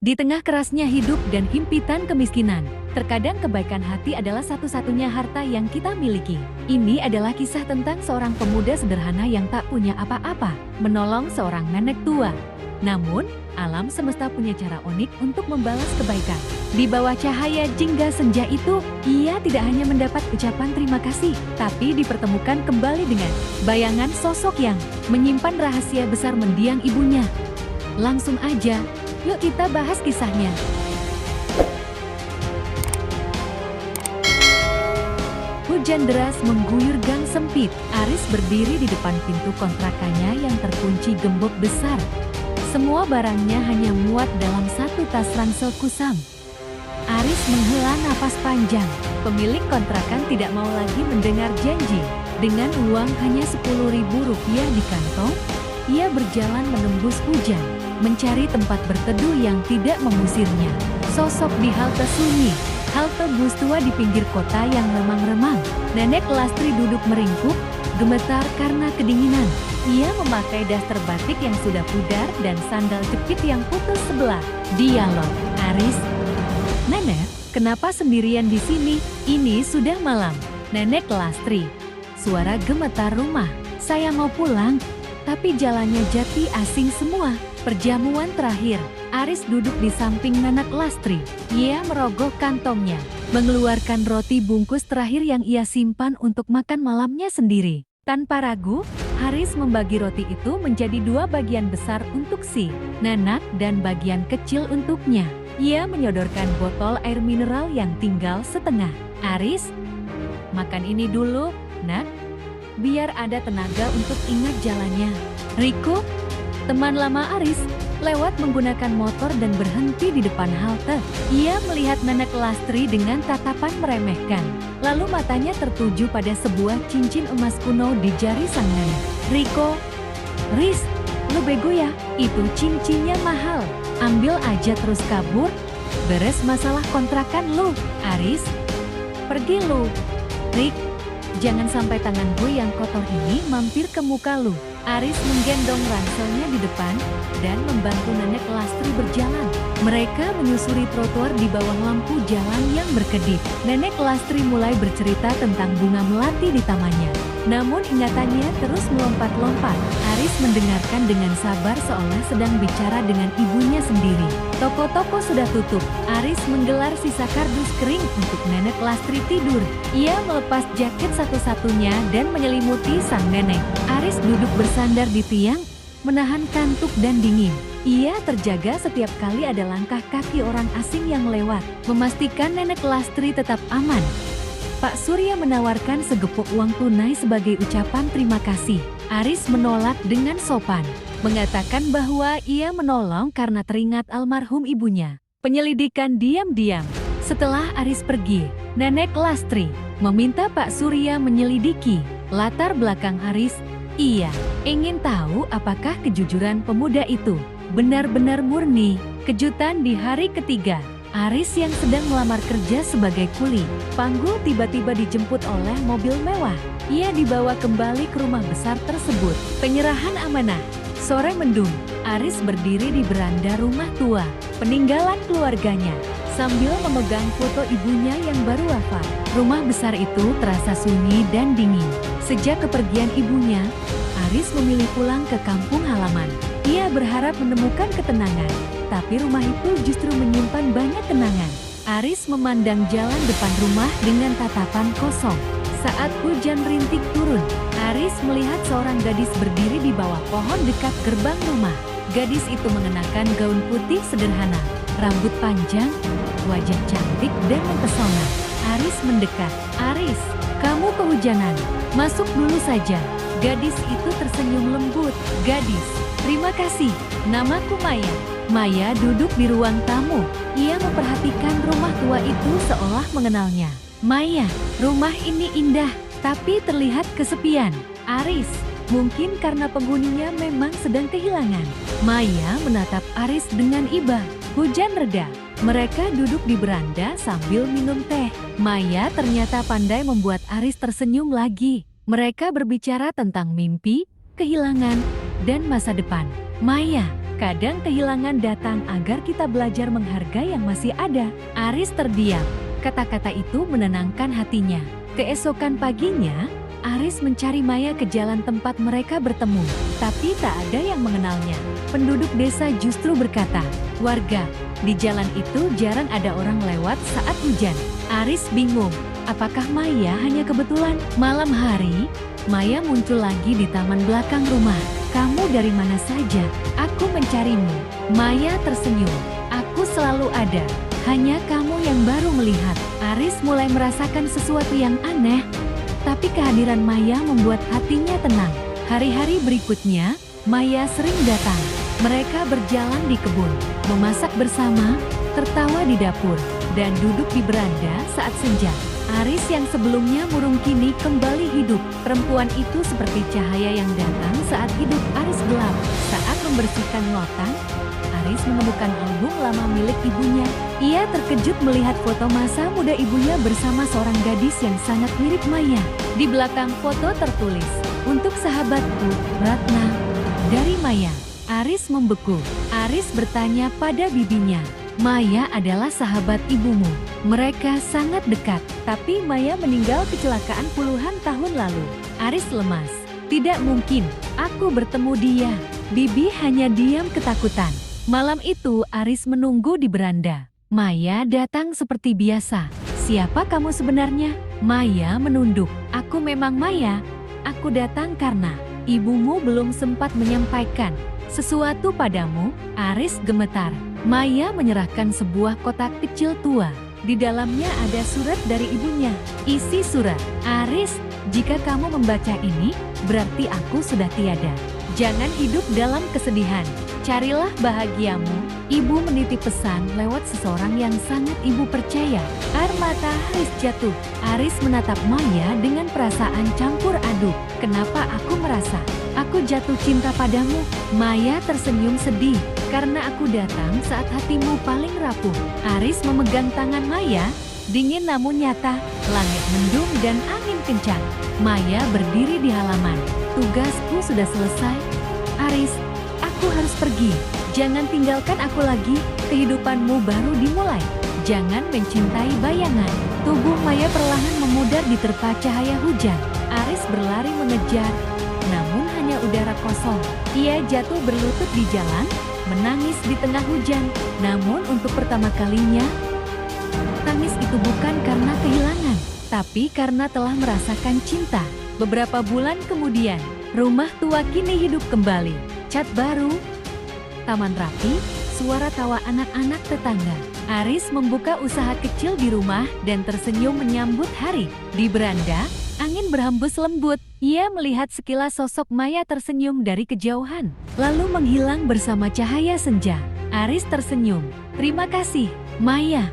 Di tengah kerasnya hidup dan himpitan kemiskinan, terkadang kebaikan hati adalah satu-satunya harta yang kita miliki. Ini adalah kisah tentang seorang pemuda sederhana yang tak punya apa-apa, menolong seorang nenek tua. Namun, alam semesta punya cara unik untuk membalas kebaikan. Di bawah cahaya jingga senja itu, ia tidak hanya mendapat ucapan terima kasih, tapi dipertemukan kembali dengan bayangan sosok yang menyimpan rahasia besar mendiang ibunya. Langsung aja, yuk kita bahas kisahnya. Hujan deras mengguyur gang sempit. Aris berdiri di depan pintu kontrakannya yang terkunci gembok besar. Semua barangnya hanya muat dalam satu tas ransel kusam. Aris menghela napas panjang. Pemilik kontrakan tidak mau lagi mendengar janji. Dengan uang hanya Rp10.000 di kantong, ia berjalan menembus hujan, mencari tempat berteduh yang tidak mengusirnya. Sosok di halte sunyi, halte bus tua di pinggir kota yang remang-remang. Nenek Lastri duduk meringkuk, gemetar karena kedinginan. Ia memakai daster batik yang sudah pudar dan sandal jepit yang putus sebelah. Dialog, Aris. Nenek, kenapa sendirian di sini? Ini sudah malam. Nenek Lastri. Suara gemetar rumah. Saya mau pulang, tapi jalannya jati asing semua. Perjamuan terakhir, Aris duduk di samping Nenek Lastri. Ia merogoh kantongnya, mengeluarkan roti bungkus terakhir yang ia simpan untuk makan malamnya sendiri. Tanpa ragu, Aris membagi roti itu menjadi dua bagian besar untuk si Nenek dan bagian kecil untuknya. Ia menyodorkan botol air mineral yang tinggal setengah. Aris, makan ini dulu, Nak, biar ada tenaga untuk ingat jalannya. Riko, teman lama Aris, lewat menggunakan motor dan berhenti di depan halte. Ia melihat Nenek Lastri dengan tatapan meremehkan. Lalu matanya tertuju pada sebuah cincin emas kuno di jari sang nenek. Riko, Riz, lu bego ya? Itu cincinnya mahal. Ambil aja terus kabur. Beres masalah kontrakan lu. Aris, pergi lu. Rik, jangan sampai tangan gue yang kotor ini mampir ke muka lu. Aris menggendong ranselnya di depan dan membantu Nenek Lastri berjalan. Mereka menyusuri trotoar di bawah lampu jalan yang berkedip. Nenek Lastri mulai bercerita tentang bunga melati di tamannya. Namun ingatannya terus melompat-lompat. Aris mendengarkan dengan sabar seolah sedang bicara dengan ibunya sendiri. Toko-toko sudah tutup. Aris menggelar sisa kardus kering untuk Nenek Lastri tidur. Ia melepas jaket satu-satunya dan menyelimuti sang nenek. Aris duduk bersandar di tiang, menahan kantuk dan dingin. Ia terjaga setiap kali ada langkah kaki orang asing yang lewat, memastikan Nenek Lastri tetap aman. Pak Surya menawarkan segepok uang tunai sebagai ucapan terima kasih. Aris menolak dengan sopan, mengatakan bahwa ia menolong karena teringat almarhum ibunya. Penyelidikan diam-diam. Setelah Aris pergi, Nenek Lastri meminta Pak Surya menyelidiki latar belakang Aris. Ia ingin tahu apakah kejujuran pemuda itu benar-benar murni. Kejutan di hari ketiga. Aris yang sedang melamar kerja sebagai kuli panggul tiba-tiba dijemput oleh mobil mewah. Ia dibawa kembali ke rumah besar tersebut. Penyerahan amanah. Sore mendung, Aris berdiri di beranda rumah tua, peninggalan keluarganya, sambil memegang foto ibunya yang baru wafat. Rumah besar itu terasa sunyi dan dingin. Sejak kepergian ibunya, Aris memilih pulang ke kampung halaman. Ia berharap menemukan ketenangan, tapi rumah itu justru menyimpan banyak kenangan. Aris memandang jalan depan rumah dengan tatapan kosong. Saat hujan rintik turun, Aris melihat seorang gadis berdiri di bawah pohon dekat gerbang rumah. Gadis itu mengenakan gaun putih sederhana, rambut panjang, wajah cantik dan mempesona. Aris mendekat. Aris, kamu kehujanan. Masuk dulu saja. Gadis itu tersenyum lembut. Gadis, terima kasih. Namaku Maya. Maya duduk di ruang tamu. Ia memperhatikan rumah tua itu seolah mengenalnya. Maya, rumah ini indah, tapi terlihat kesepian. Aris, mungkin karena penghuninya memang sedang kehilangan. Maya menatap Aris dengan iba. Hujan reda. Mereka duduk di beranda sambil minum teh. Maya ternyata pandai membuat Aris tersenyum lagi. Mereka berbicara tentang mimpi, kehilangan, dan masa depan. Maya, Kadang kehilangan datang agar kita belajar menghargai yang masih ada. Aris terdiam. Kata-kata itu menenangkan hatinya. Keesokan paginya, Aris mencari Maya ke jalan tempat mereka bertemu. Tapi tak ada yang mengenalnya. Penduduk desa justru berkata, "Warga, di jalan itu jarang ada orang lewat saat hujan." Aris bingung. Apakah Maya hanya kebetulan? Malam hari, Maya muncul lagi di taman belakang rumah. "Kamu dari mana saja? Aku mencarimu." Maya tersenyum. "Aku selalu ada. Hanya kamu yang baru melihat." Aris mulai merasakan sesuatu yang aneh. Tapi kehadiran Maya membuat hatinya tenang. Hari-hari berikutnya, Maya sering datang. Mereka berjalan di kebun, memasak bersama, tertawa di dapur, dan duduk di beranda saat senja. Aris yang sebelumnya murung kini kembali hidup. Perempuan itu seperti cahaya yang datang saat hidup Aris gelap. Saat membersihkan lotang, Aris menemukan album lama milik ibunya. Ia terkejut melihat foto masa muda ibunya bersama seorang gadis yang sangat mirip Maya. Di belakang foto tertulis, "Untuk sahabatku, Ratna, dari Maya." Aris membeku. Aris bertanya pada bibinya, "Maya adalah sahabat ibumu. Mereka sangat dekat, tapi Maya meninggal kecelakaan puluhan tahun lalu." Aris lemas. "Tidak mungkin, aku bertemu dia." Bibi hanya diam ketakutan. Malam itu Aris menunggu di beranda. Maya datang seperti biasa. "Siapa kamu sebenarnya?" Maya menunduk. "Aku memang Maya. Aku datang karena ibumu belum sempat menyampaikan sesuatu padamu." Aris gemetar. Maya menyerahkan sebuah kotak kecil tua. Di dalamnya ada surat dari ibunya. Isi surat, "Aris, jika kamu membaca ini, berarti aku sudah tiada. Jangan hidup dalam kesedihan. Carilah bahagiamu." Ibu menitip pesan lewat seseorang yang sangat ibu percaya. Air mata Aris jatuh. Aris menatap Maya dengan perasaan campur aduk. "Kenapa aku merasa aku jatuh cinta padamu?" Maya tersenyum sedih. "Karena aku datang saat hatimu paling rapuh." Aris memegang tangan Maya. Dingin namun nyata, langit mendung dan angin kencang. Maya berdiri di halaman. "Tugasku sudah selesai. Aris, aku harus pergi. Jangan tinggalkan aku lagi, kehidupanmu baru dimulai. Jangan mencintai bayangan." Tubuh Maya perlahan memudar diterpa cahaya hujan. Aris berlari mengejar, namun hanya udara kosong. Ia jatuh berlutut di jalan, menangis di tengah hujan. Namun untuk pertama kalinya, tangis itu bukan karena kehilangan, tapi karena telah merasakan cinta. Beberapa bulan kemudian, rumah tua kini hidup kembali. Cat baru, taman rapi, suara tawa anak-anak tetangga. Aris membuka usaha kecil di rumah dan tersenyum menyambut hari. Di beranda, angin berhembus lembut. Ia melihat sekilas sosok Maya tersenyum dari kejauhan, lalu menghilang bersama cahaya senja. Aris tersenyum. "Terima kasih, Maya."